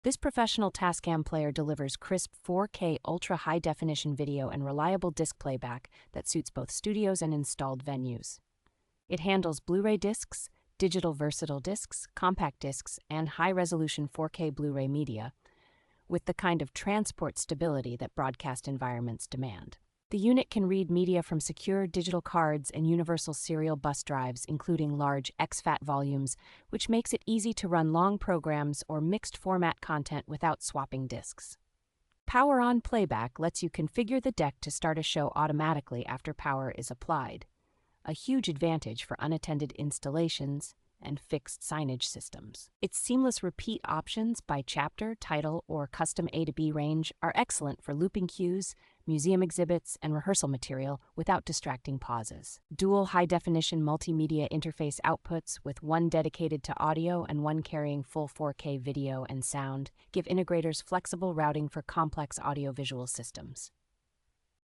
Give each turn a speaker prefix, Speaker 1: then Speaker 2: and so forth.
Speaker 1: This professional Tascam player delivers crisp 4K ultra high-definition video and reliable disc playback that suits both studios and installed venues. It handles Blu-ray discs, digital versatile discs, compact discs, and high-resolution 4K Blu-ray media, with the kind of transport stability that broadcast environments demand. The unit can read media from secure digital cards and universal serial bus drives, including large exFAT volumes, which makes it easy to run long programs or mixed-format content without swapping discs. Power On Playback lets you configure the deck to start a show automatically after power is applied, a huge advantage for unattended installations and fixed signage systems. Its seamless repeat options by chapter, title, or custom A to B range are excellent for looping cues, museum exhibits, and rehearsal material without distracting pauses. Dual high-definition multimedia interface outputs, with one dedicated to audio and one carrying full 4K video and sound, give integrators flexible routing for complex audiovisual systems.